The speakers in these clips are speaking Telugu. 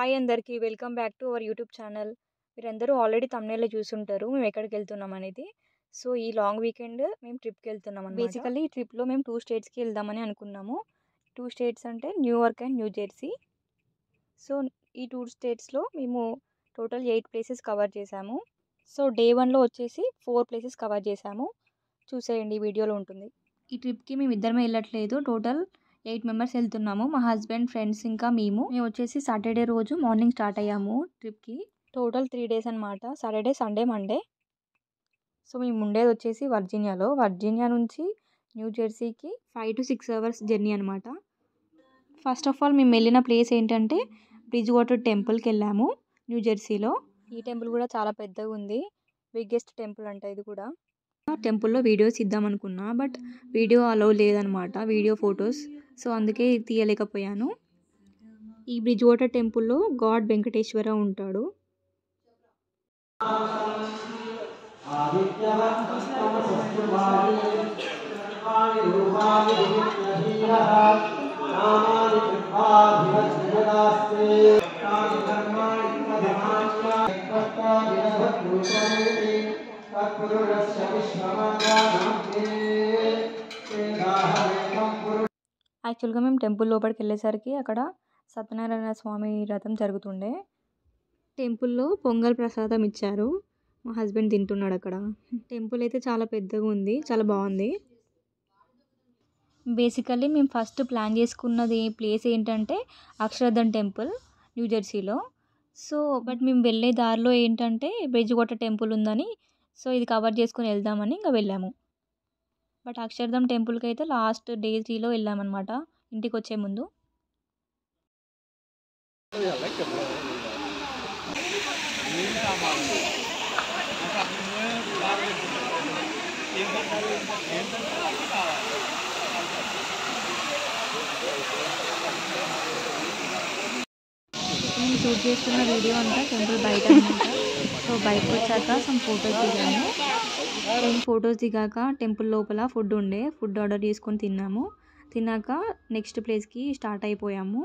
హాయ్ అందరికీ welcome back to our YouTube channel. మీరందరూ ఆల్రెడీ థంబ్‌నెయిల్‌లో చూసుంటారు మేము ఎక్కడికెళ్తున్నాం అనేది. సో, ఈ లాంగ్ వీకెండ్ మేము ట్రిప్‌కి వెళ్తున్నాం అన్నమాట. బేసికల్లీ ఈ ట్రిప్‌లో మేము 2 స్టేట్స్‌కి వెళ్దామని అనుకున్నాము. 2 స్టేట్స్ అంటే New York and new Jersey. So, ఈ 2 స్టేట్స్‌లో మేము టోటల్ 8 ప్లేసెస్ కవర్ చేసాము. సో, డే 1లో వచ్చేసి 4 ప్లేసెస్ కవర్ చేసాము. చూసేయండి, ఈ వీడియోలో ఉంటుంది. ఈ ట్రిప్‌కి మేము ఇద్దరమే వెళ్ళట్లేదు. టోటల్ 8 మెంబర్స్ వెళ్తున్నాము. మా హస్బెండ్, ఫ్రెండ్స్ ఇంకా మేము వచ్చేసి సాటర్డే రోజు మార్నింగ్ స్టార్ట్ అయ్యాము ట్రిప్‌కి. టోటల్ 3 డేస్ అనమాట. Saturday, Sunday, Monday. సో, మేము ఉండేది వచ్చేసి వర్జీనియాలో. వర్జీనియా నుంచి న్యూ జెర్సీకి 5 to 6 అవర్స్ జర్నీ అనమాట. ఫస్ట్ ఆఫ్ ఆల్ మేము వెళ్ళిన ప్లేస్ ఏంటంటే బ్రిడ్జ్ వాటర్ టెంపుల్కి వెళ్ళాము న్యూ జెర్సీలో. ఈ టెంపుల్ కూడా చాలా పెద్దగా ఉంది. బిగ్గెస్ట్ టెంపుల్ అంట ఇది కూడా. టెంపుల్లో వీడియోస్ ఇద్దాం అనుకున్నా, బట్ వీడియో అలౌ లేదనమాట, వీడియో ఫొటోస్. సో, అందుకే తీయలేకపోయాను. ఈ బ్రిడ్జ్ వాటర్ టెంపుల్లో గాడ్ వెంకటేశ్వర ఉంటాడు. యాక్చువల్గా మేము టెంపుల్ లోపలికి వెళ్ళేసరికి అక్కడ సత్యనారాయణ స్వామి రథం జరుగుతుండే. టెంపుల్లో పొంగల్ ప్రసాదం ఇచ్చారు. మా హస్బెండ్ తింటున్నాడు అక్కడ. టెంపుల్ అయితే చాలా పెద్దగా ఉంది, చాలా బాగుంది. బేసికల్లీ మేము ఫస్ట్ ప్లాన్ చేసుకున్నది ప్లేస్ ఏంటంటే అక్షరధాం టెంపుల్ న్యూ జెర్సీలో. సో, బట్ మేము వెళ్ళే దారిలో ఏంటంటే బ్రిడ్జ్ వాటర్ టెంపుల్ ఉందని, సో ఇది కవర్ చేసుకుని వెళ్దామని ఇంకా వెళ్ళాము. బట్ అక్షరధాం టెంపుల్కి అయితే లాస్ట్ డే 3లో వెళ్ళామన్నమాట, ఇంటికి వచ్చే ముందు. నేను షూట్ చేస్తున్న వీడియో అంతా టెంపుల్ బయట అనమాట. సో, బయటకు వచ్చాక సమ్ ఫొటోస్ దిగాము. నేను ఫొటోస్ దిగాక టెంపుల్ లోపల ఫుడ్ ఉండే, ఫుడ్ ఆర్డర్ చేసుకొని తిన్నాము. తిన్నాక నెక్స్ట్ ప్లేస్కి స్టార్ట్ అయిపోయాము.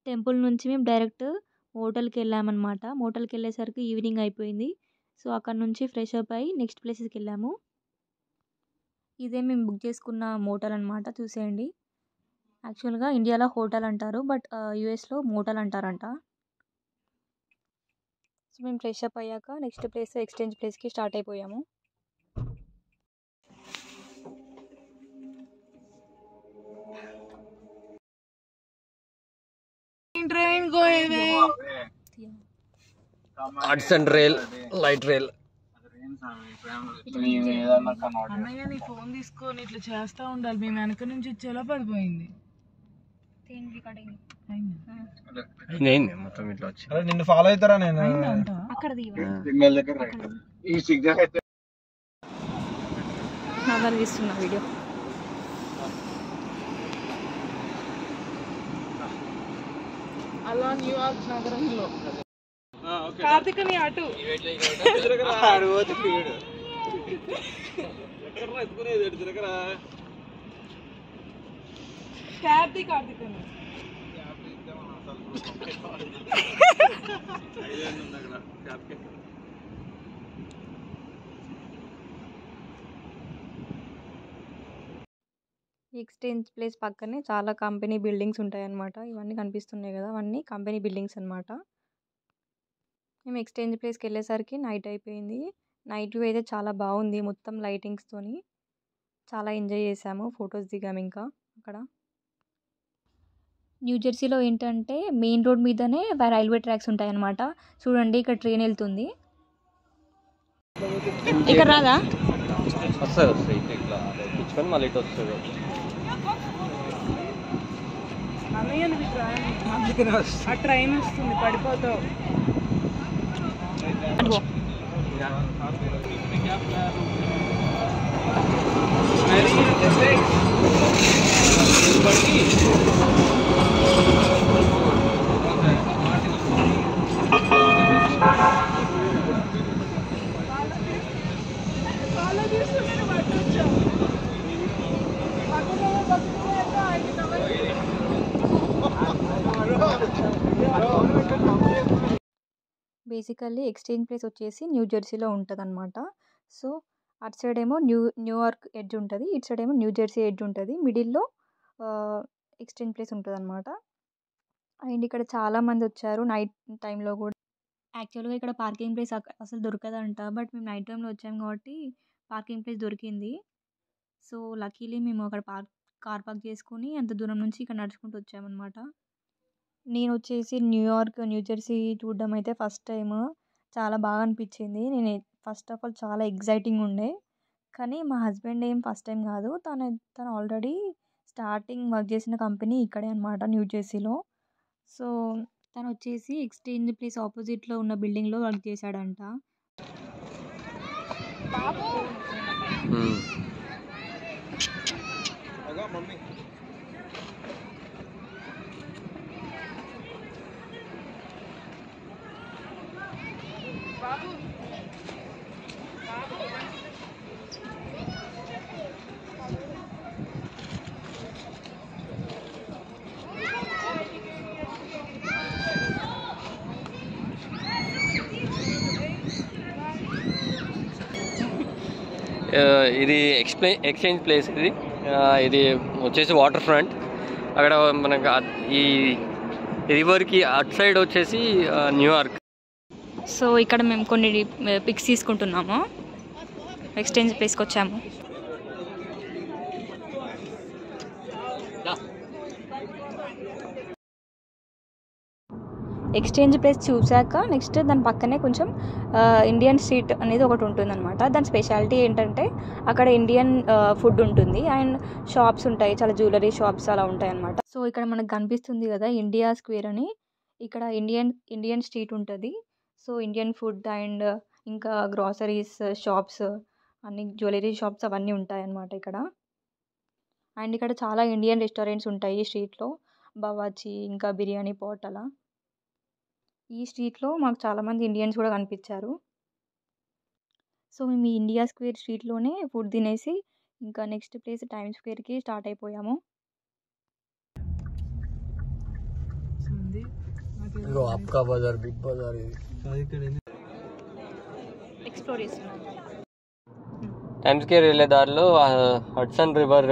టెంపుల్ నుంచి మేము డైరెక్ట్ హోటల్కి వెళ్ళామన్నమాట. హోటల్కి వెళ్ళేసరికి ఈవినింగ్ అయిపోయింది. సో, అక్కడ నుంచి ఫ్రెష్ అప్ అయ్యి నెక్స్ట్ ప్లేసెస్కి వెళ్ళాము. ఇదే మేము బుక్ చేసుకున్న మోటల్ అనమాట, చూసేయండి. యాక్చువల్గా ఇండియాలో హోటల్ అంటారు, బట్ యూఎస్లో మోటల్ అంటారంట. సో, మేము ఫ్రెష్ అప్ అయ్యాక నెక్స్ట్ ప్లేస్ ఎక్స్చేంజ్ ప్లేస్కి స్టార్ట్ అయిపోయాము. Arts and rail, light rail. అన్నయ్య నీ ఫోన్ తీసుకొని ఇట్లా చేస్తా ఉండాలి. మేము వెనక నుంచి ఇచ్చేలా పడిపోయింది. మొత్తం ఇట్లా వచ్చి నిన్ను ఫాలో అవుతారా? నేను అక్కడ తీస్తున్నా వీడియో. అలా న్యూయార్క్ నగరంలో కార్తికని అటు కార్తికని ఎక్స్చేంజ్ ప్లేస్ పక్కనే చాలా కంపెనీ బిల్డింగ్స్ ఉంటాయన్నమాట. ఇవన్నీ కనిపిస్తున్నాయి కదా, అవన్నీ కంపెనీ బిల్డింగ్స్ అనమాట. మేము ఎక్స్చేంజ్ ప్లేస్కి వెళ్ళేసరికి నైట్ అయిపోయింది. నైట్ వ్యూ అయితే చాలా బాగుంది, మొత్తం లైటింగ్స్తోని. చాలా ఎంజాయ్ చేసాము, ఫొటోస్ దిగాము ఇంకా అక్కడ. న్యూ జెర్సీలో ఏంటంటే మెయిన్ రోడ్ మీదనే రైల్వే ట్రాక్స్ ఉంటాయన్నమాట. చూడండి, ఇక్కడ ట్రైన్ వెళ్తుంది. ఇక్కడ రాదా? వస్తుంది ఇట్లా ఇచ్చుకొని మళ్ళీ ఇటు వస్తుంది. అన్నయ్య ఆ ట్రైన్ వస్తుంది, పడిపోతావు. బేసికల్లీ ఎక్స్చేంజ్ ప్లేస్ వచ్చేసి న్యూ జెర్సీలో ఉంటుందన్నమాట. సో అటు సైడ్ ఏమో న్యూయార్క్ ఎడ్జ్ ఉంటుంది, ఇటు సైడ్ ఏమో న్యూ జెర్సీ ఎడ్జ్ ఉంటుంది, మిడిల్లో ఎక్స్చేంజ్ ప్లేస్ ఉంటుందన్నమాట. అండ్ ఇక్కడ చాలామంది వచ్చారు నైట్ టైంలో కూడా. యాక్చువల్గా ఇక్కడ పార్కింగ్ ప్లేస్ అసలు దొరకదంట, బట్ మేము నైట్ టైంలో వచ్చాము కాబట్టి పార్కింగ్ ప్లేస్ దొరికింది. సో లక్కీలీ మేము అక్కడ కార్ పార్క్ చేసుకుని అంత దూరం నుంచి ఇక్కడ నడుచుకుంటూ వచ్చామన్నమాట. నేను వచ్చేసి న్యూయార్క్, న్యూ జెర్సీ చూడడం అయితే ఫస్ట్ టైం. చాలా బాగా అనిపించింది. నేను ఫస్ట్ ఆఫ్ ఆల్ చాలా ఎగ్జైటింగ్ ఉండే, కానీ మా హస్బెండ్ ఏం ఫస్ట్ టైం కాదు, తను ఆల్రెడీ స్టార్టింగ్ వర్క్ చేసిన కంపెనీ ఇక్కడే అనమాట, న్యూ జెర్సీలో. సో తను వచ్చేసి ఎక్స్చేంజ్ ప్లేస్ ఆపోజిట్లో ఉన్న బిల్డింగ్లో వర్క్ చేశాడంట. ఇది ఎక్స్చేంజ్ ప్లేస్. ఇది వచ్చేసి వాటర్ ఫ్రంట్. అక్కడ మనకు ఈ రివర్కి అటు సైడ్ వచ్చేసి న్యూయార్క్. సో ఇక్కడ మేము కొన్ని పిక్స్ తీసుకుంటున్నాము, ఎక్స్చేంజ్ ప్లేస్కి వచ్చాము. ఎక్స్చేంజ్ ప్లేస్ చూసాక నెక్స్ట్ దాని పక్కనే కొంచెం ఇండియన్ స్ట్రీట్ అనేది ఒకటి ఉంటుందన్నమాట. దాని స్పెషాలిటీ ఏంటంటే అక్కడ ఇండియన్ ఫుడ్ ఉంటుంది అండ్ షాప్స్ ఉంటాయి, చాలా జ్యువెలరీ షాప్స్ అలా ఉంటాయి అన్నమాట. సో ఇక్కడ మనకు కనిపిస్తుంది కదా ఇండియా స్క్వేర్ అని, ఇక్కడ ఇండియన్ స్ట్రీట్ ఉంటుంది. సో ఇండియన్ ఫుడ్ అండ్ ఇంకా గ్రాసరీస్ షాప్స్, అన్ని జ్యువెలరీ షాప్స్ అవన్నీ ఉంటాయి అన్నమాట ఇక్కడ. అండ్ ఇక్కడ చాలా ఇండియన్ రెస్టారెంట్స్ ఉంటాయి ఈ స్ట్రీట్లో, బవాచి ఇంకా బిర్యానీ పాట్ అలా. ఈ స్ట్రీట్లో మాకు చాలామంది ఇండియన్స్ కూడా కనిపించారు. సో మేము ఈ ఇండియా స్క్వేర్ స్ట్రీట్లోనే ఫుడ్ తినేసి ఇంకా నెక్స్ట్ ప్లేస్ టైమ్ స్క్వేర్కి స్టార్ట్ అయిపోయాము. ఆప్కా బజార్, బిగ్ బజార్ ఎక్స్ప్లోర్ చేస్తున్నాం. టైమ్ స్క్వేర్ వెళ్ళే దారిలో హడ్సన్ రివర్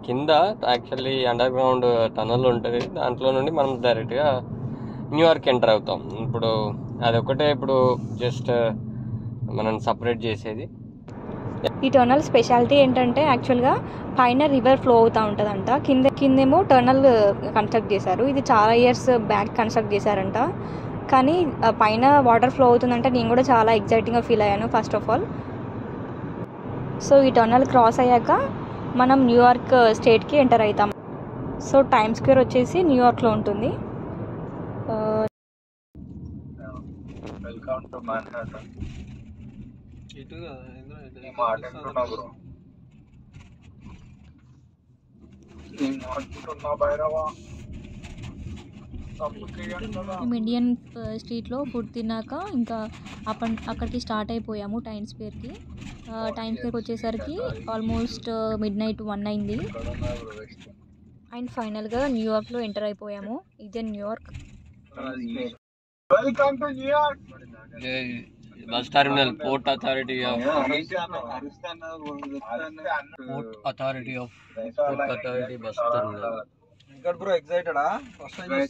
కింద యాక్చువల్లీ అండర్ గ్రౌండ్ టనల్ ఉంటుంది. దాంట్లో నుండి మనం డైరెక్ట్గా న్యూయార్క్ ఎంటర్ అవుతాం. ఇప్పుడు అదొకటే ఇప్పుడు జస్ట్ మనం సపరేట్ చేసేది. ఈ టర్నల్ స్పెషాలిటీ ఏంటంటే యాక్చువల్గా పైన రివర్ ఫ్లో అవుతూ ఉంటుందంట, కిందేమో టర్నల్ కన్స్ట్రక్ట్ చేశారు. ఇది చాలా ఇయర్స్ బ్యాక్ కన్స్ట్రక్ట్ చేశారంట, కానీ పైన వాటర్ ఫ్లో అవుతుందంటే నేను కూడా చాలా ఎగ్జైటింగ్గా ఫీల్ అయ్యాను ఫస్ట్ ఆఫ్ ఆల్. సో ఈ టర్నల్ క్రాస్ అయ్యాక మనం న్యూయార్క్ స్టేట్కి ఎంటర్ అవుతాం. సో టైమ్ స్క్వేర్ వచ్చేసి న్యూయార్క్లో ఉంటుంది. Welcome to Manhattan. మేము ఇండియన్ స్ట్రీట్లో ఫుడ్ తిన్నాక ఇంకా అక్కడికి స్టార్ట్ అయిపోయాము టైమ్ స్క్వేర్కి. టైమ్ స్క్వేర్కి వచ్చేసరికి ఆల్మోస్ట్ మిడ్నైట్ 1 అయింది. అండ్ ఫైనల్గా న్యూయార్క్లో ఎంటర్ అయిపోయాము. ఇదే New York. Welcome to New York. Bus terminal, port authority of bus terminal. ఇక్కడ బ్రో ఎక్సైటెడా? ఫస్ట్ టైం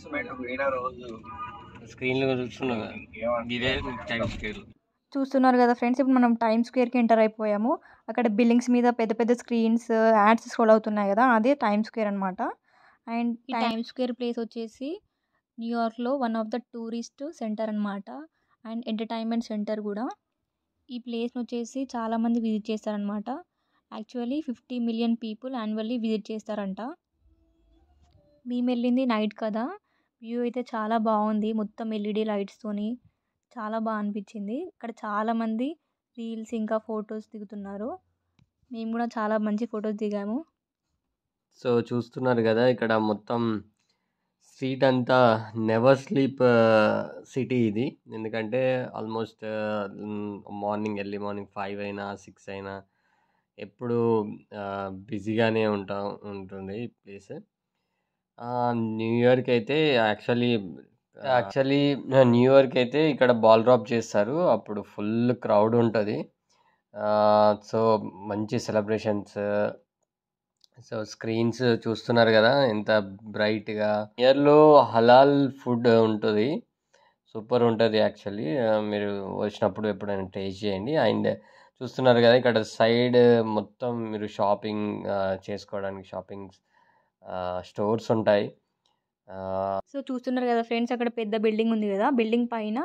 స్క్రీన్లో చూస్తున్నాం కదా, ఇదే టైమ్ స్క్వేర్. చూస్తున్నారు కదా ఫ్రెండ్స్, ఇప్పుడు మనం టైమ్ స్క్వేర్కి ఎంటర్ అయిపోయాము. అక్కడ బిల్డింగ్స్ మీద పెద్ద పెద్ద స్క్రీన్స్, యాడ్స్ స్క్రోల్ అవుతున్నాయి కదా, అదే టైమ్ స్క్వేర్ అనమాట. అండ్ ఈ టైమ్ స్క్వేర్ ప్లేస్ వచ్చేసి న్యూయార్క్లో one of the tourist centre అనమాట అండ్ ఎంటర్టైన్మెంట్ సెంటర్ కూడా. ఈ ప్లేస్ని వచ్చేసి చాలామంది విజిట్ చేస్తారనమాట. Actually 50 million people annually visit చేస్తారంట. మేము వెళ్ళింది నైట్ కదా, వ్యూ అయితే చాలా బాగుంది, మొత్తం ఎల్ఈడి లైట్స్తోని చాలా బాగా అనిపించింది. ఇక్కడ చాలామంది రీల్స్ ఇంకా ఫొటోస్ దిగుతున్నారు. మేము కూడా చాలా మంచి ఫొటోస్ దిగాము. సో చూస్తున్నారు కదా ఇక్కడ మొత్తం స్ట్రీట్ అంతా నెవర్ స్లీప్ సిటీ ఇది. ఎందుకంటే ఆల్మోస్ట్ మార్నింగ్ ఎర్లీ మార్నింగ్ 5 అయినా 6 అయినా ఎప్పుడు బిజీగానే ఉంటుంది ఈ ప్లేస్. న్యూ ఇయర్కి అయితే యాక్చువల్లీ న్యూ ఇయర్కి అయితే ఇక్కడ బాల్ డ్రాప్ చేస్తారు, అప్పుడు ఫుల్ క్రౌడ్ ఉంటుంది. సో మంచి సెలబ్రేషన్స్. సో స్క్రీన్స్ చూస్తున్నారు కదా ఎంత బ్రైట్గా. ఇయర్లో హలాల్ ఫుడ్ ఉంటుంది, సూపర్ ఉంటుంది యాక్చువల్లీ. మీరు వచ్చినప్పుడు ఎప్పుడైనా టేస్ట్ చేయండి. అండ్ చూస్తున్నారు కదా ఇక్కడ సైడ్ మొత్తం మీరు షాపింగ్ చేసుకోవడానికి స్టోర్స్ ఉంటాయి. సో చూస్తున్నారు కదా ఫ్రెండ్స్, అక్కడ పెద్ద బిల్డింగ్ ఉంది కదా, బిల్డింగ్ పైన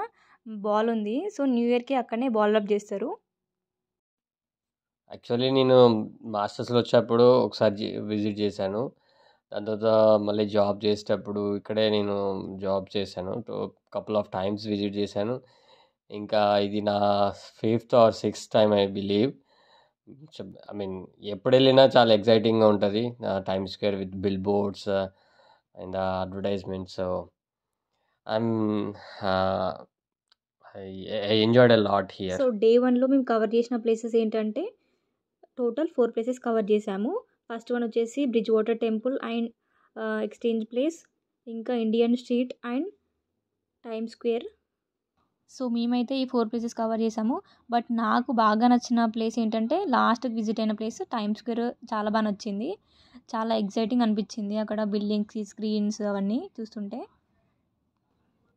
బాల్ ఉంది. సో న్యూ ఇయర్కి అక్కడనే బాల్ డ్రాప్ చేస్తారు. యాక్చువల్లీ నేను మాస్టర్స్లో వచ్చేటప్పుడు ఒకసారి విజిట్ చేశాను. దాని తర్వాత మళ్ళీ జాబ్ చేసేటప్పుడు ఇక్కడే నేను జాబ్ చేశాను. కపుల్ ఆఫ్ టైమ్స్ విజిట్ చేశాను. ఇంకా ఇది నా 5th or 6th time I believe. I mean ఎప్పుడు వెళ్ళినా చాలా ఎక్సైటింగ్గా ఉంటుంది. Time Square with billboards and advertisements. So I enjoyed a lot here. So day 1లో మేము కవర్ చేసిన ప్లేసెస్ ఏంటంటే టోటల్ 4 ప్లేసెస్ కవర్ చేసాము. ఫస్ట్ వన్ వచ్చేసి bridge water temple and exchange place, ఇంకా Indian street and Time Square. So మేమైతే ఈ 4 ప్లేసెస్ కవర్ చేసాము. బట్ నాకు బాగా నచ్చిన ప్లేస్ ఏంటంటే లాస్ట్కి విజిట్ అయిన ప్లేస్ టైమ్ స్క్వేర్ చాలా బాగా నచ్చింది. చాలా ఎగ్జైటింగ్ అనిపించింది అక్కడ బిల్డింగ్స్, స్క్రీన్స్ అవన్నీ చూస్తుంటే.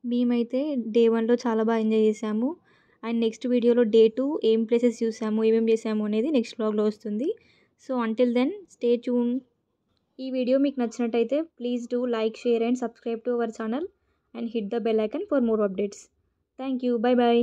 మేమైతే డే 1లో చాలా బాగా ఎంజాయ్ చేసాము. అండ్ నెక్స్ట్ వీడియోలో డే 2 ఏం ప్లేసెస్ చూసాము, ఏమేమి చేసాము అనేది నెక్స్ట్ వ్లాగ్లో వస్తుంది. So until then stay tune. ఈ వీడియో మీకు నచ్చినట్టయితే please do like, share and subscribe to our channel and hit the bell icon for more updates. Thank you. Bye bye.